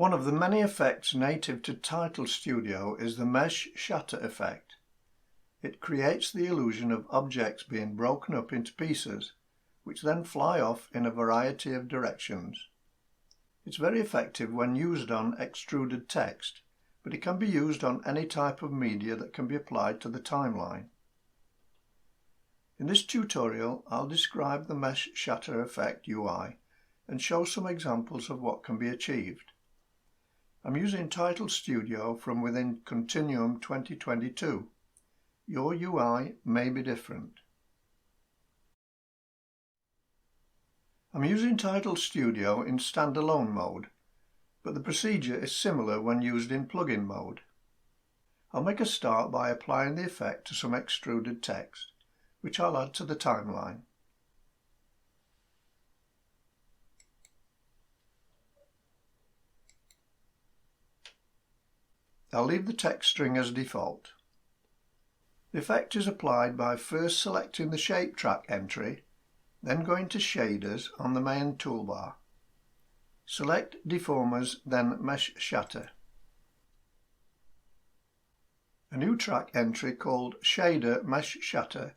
One of the many effects native to Title Studio is the Mesh Shatter effect. It creates the illusion of objects being broken up into pieces, which then fly off in a variety of directions. It's very effective when used on extruded text, but it can be used on any type of media that can be applied to the timeline. In this tutorial, I'll describe the Mesh Shatter effect UI and show some examples of what can be achieved. I'm using Title Studio from within Continuum 2022. Your UI may be different. I'm using Title Studio in standalone mode, but the procedure is similar when used in plugin mode. I'll make a start by applying the effect to some extruded text, which I'll add to the timeline. I'll leave the text string as default. The effect is applied by first selecting the Shape Track entry, then going to Shaders on the main toolbar. Select Deformers, then Mesh Shatter. A new track entry called Shader Mesh Shatter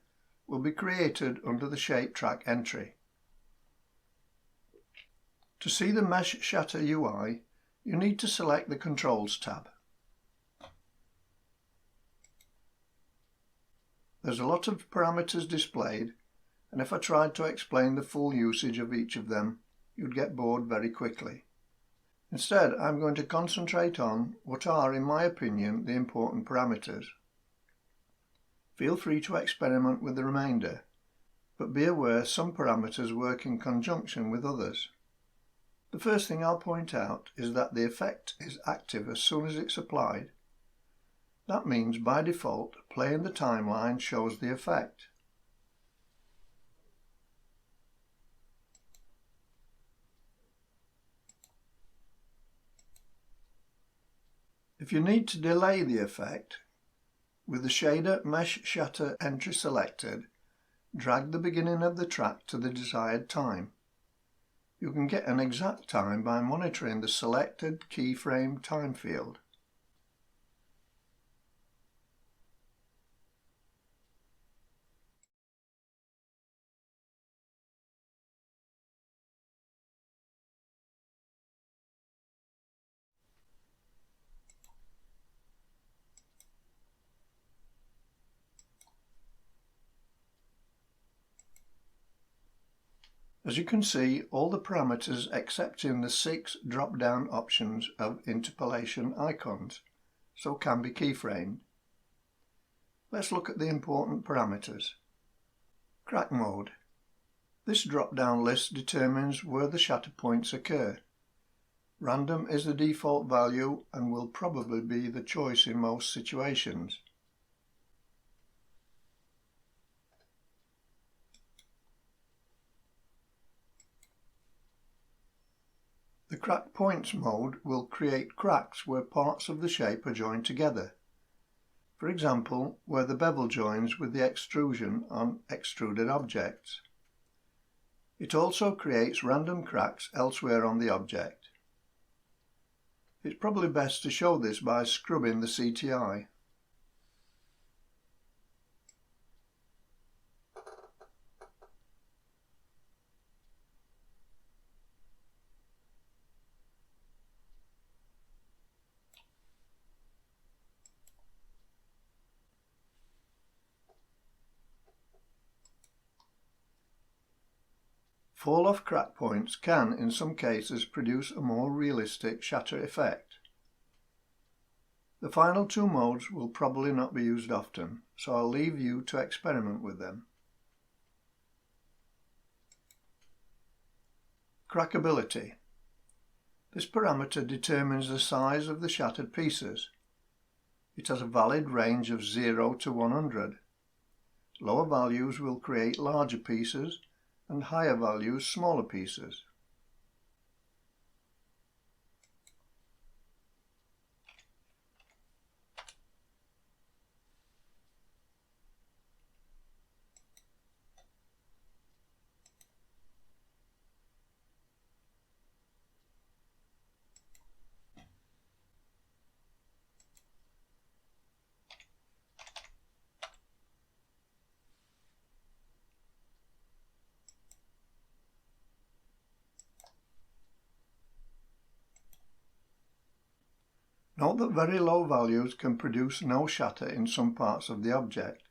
will be created under the Shape Track entry. To see the Mesh Shatter UI, you need to select the Controls tab. There's a lot of parameters displayed, and if I tried to explain the full usage of each of them, you'd get bored very quickly. Instead, I'm going to concentrate on what are, in my opinion, the important parameters. Feel free to experiment with the remainder, but be aware some parameters work in conjunction with others. The first thing I'll point out is that the effect is active as soon as it's applied. That means by default, play in the timeline shows the effect. If you need to delay the effect, with the Shader Mesh Shatter entry selected, drag the beginning of the track to the desired time. You can get an exact time by monitoring the selected keyframe time field. As you can see, all the parameters excepting the 6 drop-down options of interpolation icons, so can be keyframed. Let's look at the important parameters. Crack mode. This drop-down list determines where the shatter points occur. Random is the default value and will probably be the choice in most situations. The crack points mode will create cracks where parts of the shape are joined together. For example, where the bevel joins with the extrusion on extruded objects. It also creates random cracks elsewhere on the object. It's probably best to show this by scrubbing the CTI. Fall-off crack points can, in some cases, produce a more realistic shatter effect. The final two modes will probably not be used often, so I'll leave you to experiment with them. Crackability. This parameter determines the size of the shattered pieces. It has a valid range of 0 to 100. Lower values will create larger pieces, and higher values smaller pieces. Note that very low values can produce no shatter in some parts of the object.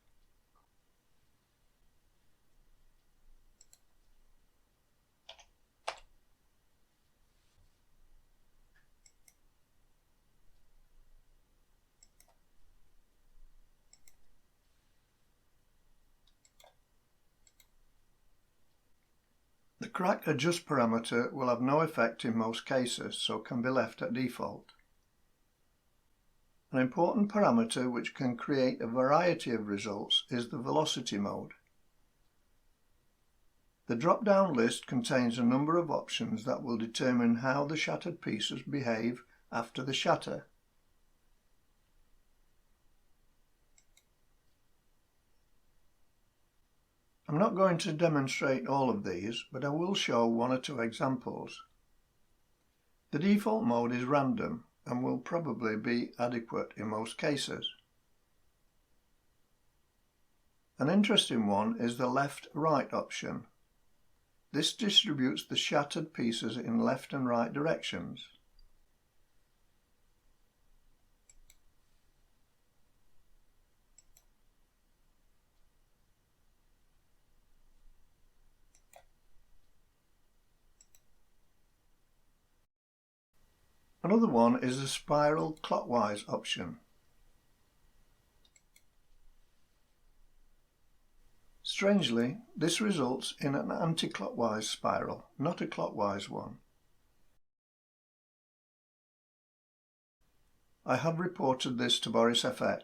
The crack adjust parameter will have no effect in most cases, so can be left at default. An important parameter which can create a variety of results is the velocity mode. The drop-down list contains a number of options that will determine how the shattered pieces behave after the shatter. I'm not going to demonstrate all of these, but I will show one or two examples. The default mode is random and will probably be adequate in most cases. An interesting one is the left-right option. This distributes the shattered pieces in left and right directions. Another one is the spiral clockwise option. Strangely, this results in an anti-clockwise spiral, not a clockwise one. I have reported this to Boris FX.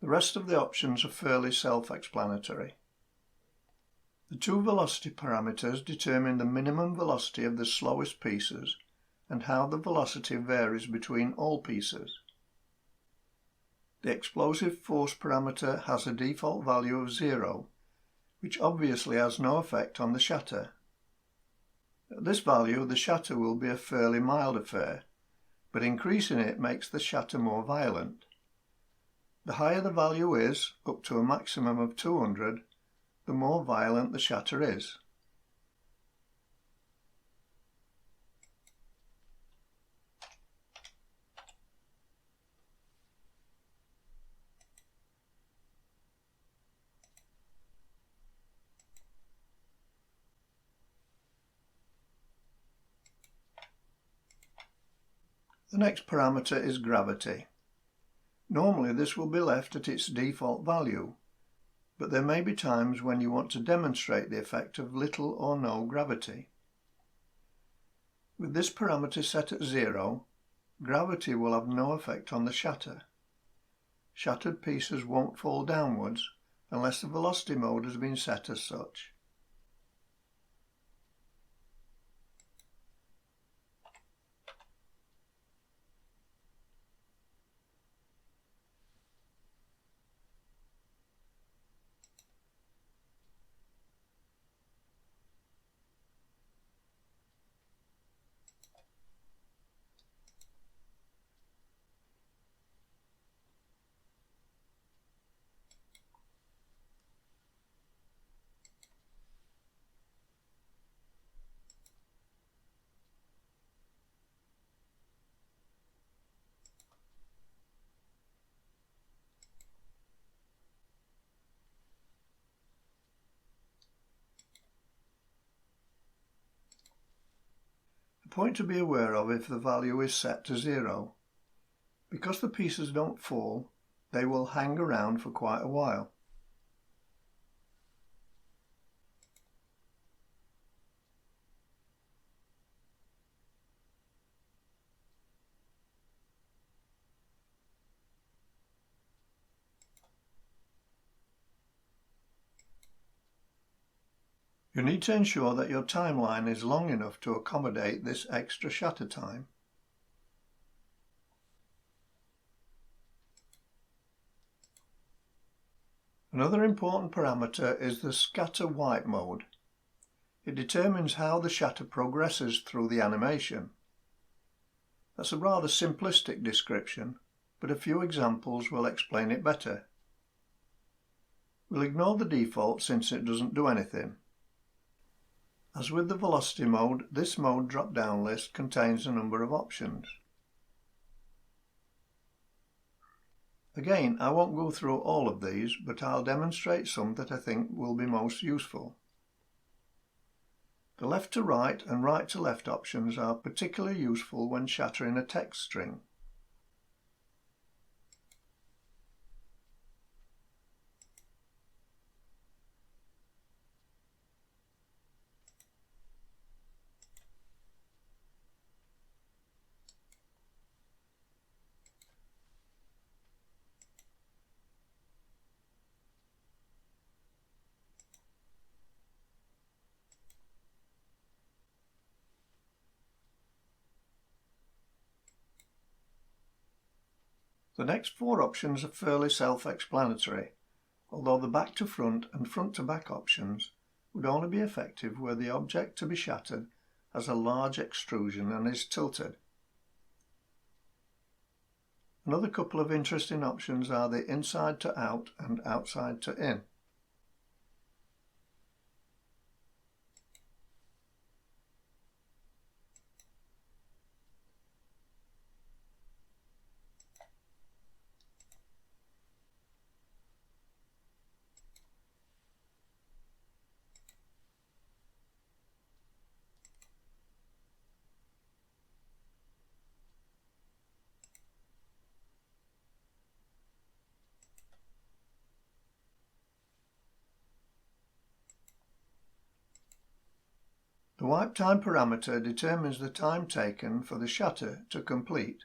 The rest of the options are fairly self-explanatory. The two velocity parameters determine the minimum velocity of the slowest pieces and how the velocity varies between all pieces. The explosive force parameter has a default value of 0, which obviously has no effect on the shatter. At this value, the shatter will be a fairly mild affair, but increasing it makes the shatter more violent. The higher the value is, up to a maximum of 200, the more violent the shatter is. The next parameter is gravity. Normally this will be left at its default value, but there may be times when you want to demonstrate the effect of little or no gravity. With this parameter set at 0, gravity will have no effect on the shatter. Shattered pieces won't fall downwards unless the velocity mode has been set as such. A point to be aware of if the value is set to 0. Because the pieces don't fall, they will hang around for quite a while. You need to ensure that your timeline is long enough to accommodate this extra shatter time. Another important parameter is the scatter white mode. It determines how the shatter progresses through the animation. That's a rather simplistic description, but a few examples will explain it better. We'll ignore the default since it doesn't do anything. As with the velocity mode, this mode drop-down list contains a number of options. Again, I won't go through all of these, but I'll demonstrate some that I think will be most useful. The left to right and right to left options are particularly useful when shattering a text string. The next four options are fairly self-explanatory, although the back to front and front to back options would only be effective where the object to be shattered has a large extrusion and is tilted. Another couple of interesting options are the inside to out and outside to in. The wipe time parameter determines the time taken for the shatter to complete.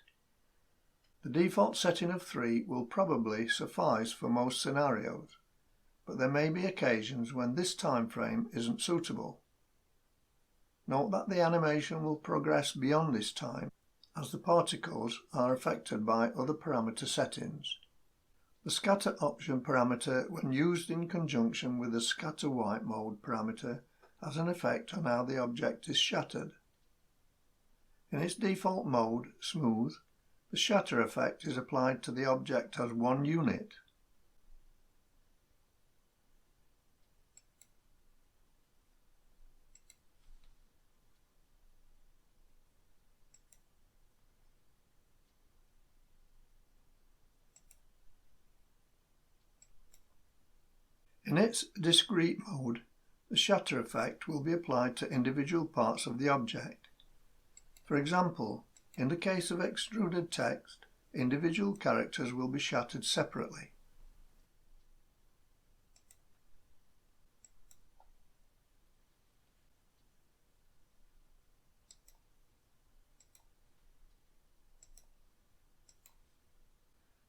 The default setting of 3 will probably suffice for most scenarios, but there may be occasions when this time frame isn't suitable. Note that the animation will progress beyond this time as the particles are affected by other parameter settings. The scatter option parameter, when used in conjunction with the scatter wipe mode parameter, has an effect on how the object is shattered. In its default mode, smooth, the shatter effect is applied to the object as one unit. In its discrete mode, the shatter effect will be applied to individual parts of the object. For example, in the case of extruded text, individual characters will be shattered separately.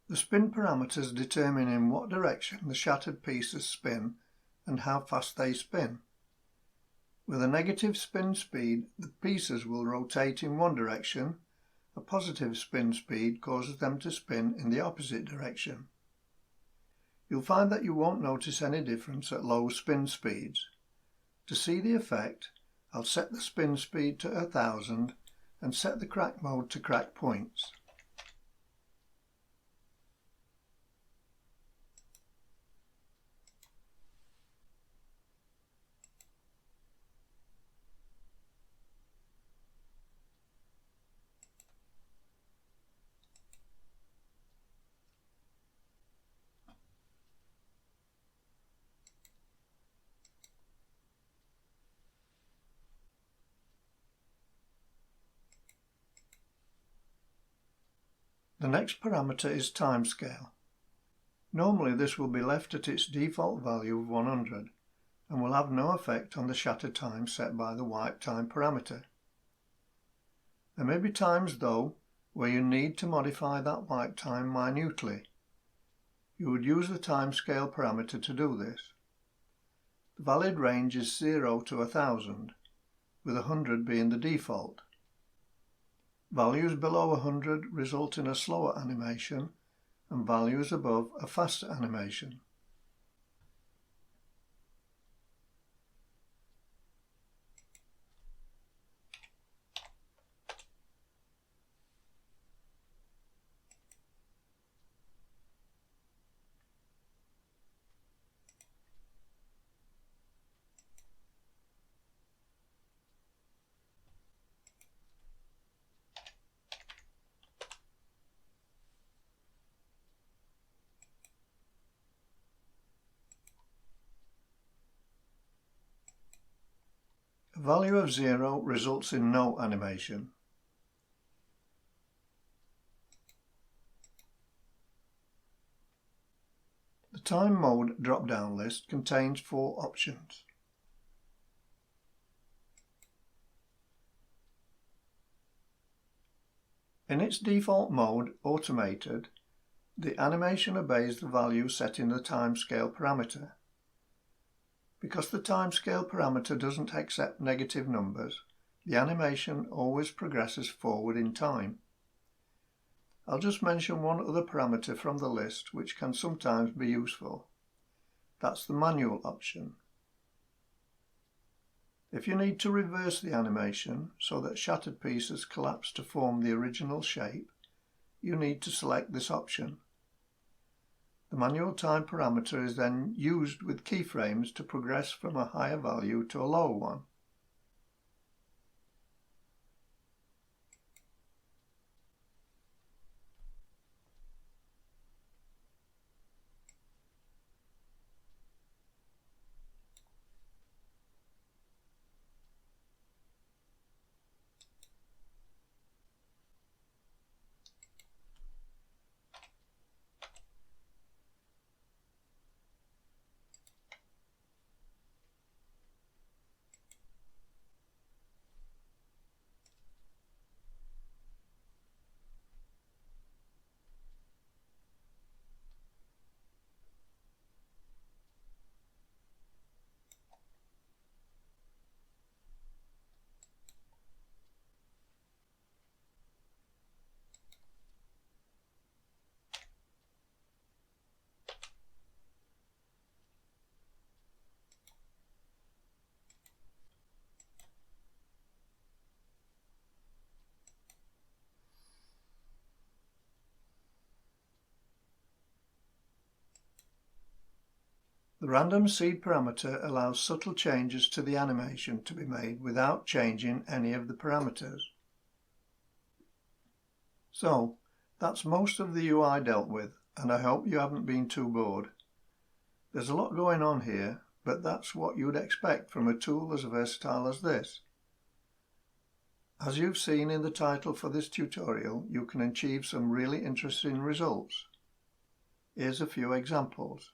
The spin parameters determine in what direction the shattered pieces spin and how fast they spin. With a negative spin speed, the pieces will rotate in one direction. A positive spin speed causes them to spin in the opposite direction. You'll find that you won't notice any difference at low spin speeds. To see the effect, I'll set the spin speed to 1000 and set the crack mode to crack points. The next parameter is timescale. Normally this will be left at its default value of 100 and will have no effect on the shatter time set by the wipe time parameter. There may be times though where you need to modify that wipe time minutely. You would use the timescale parameter to do this. The valid range is 0 to 1000, with 100 being the default. Values below 100 result in a slower animation and values above a faster animation. A value of 0 results in no animation. The time mode drop-down list contains 4 options. In its default mode, automated, the animation obeys the value set in the timescale parameter. Because the timescale parameter doesn't accept negative numbers, the animation always progresses forward in time. I'll just mention one other parameter from the list which can sometimes be useful. That's the manual option. If you need to reverse the animation so that shattered pieces collapse to form the original shape, you need to select this option. The manual time parameter is then used with keyframes to progress from a higher value to a lower one. The random seed parameter allows subtle changes to the animation to be made without changing any of the parameters. So, that's most of the UI dealt with, and I hope you haven't been too bored. There's a lot going on here, but that's what you'd expect from a tool as versatile as this. As you've seen in the title for this tutorial, you can achieve some really interesting results. Here's a few examples.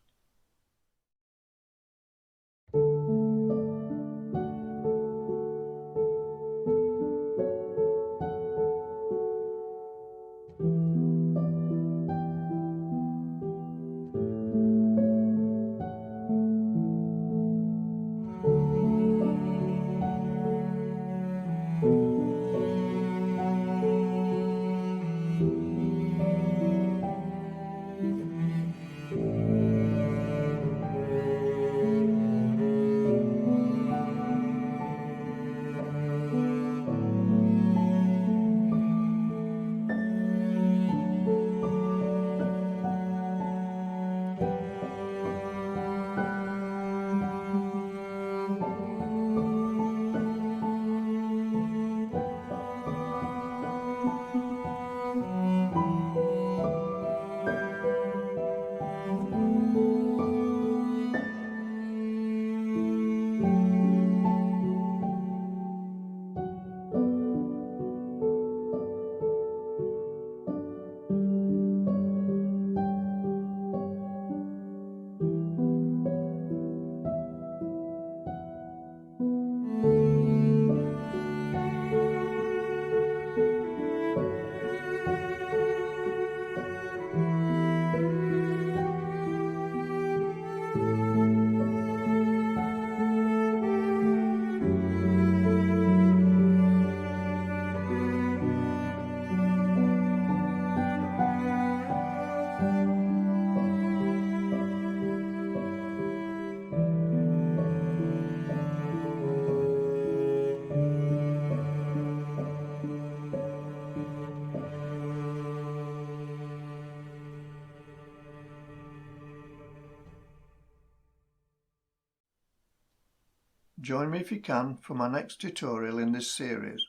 Join me if you can for my next tutorial in this series.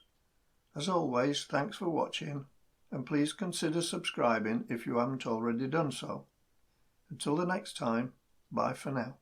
As always, thanks for watching, and please consider subscribing if you haven't already done so. Until the next time, bye for now.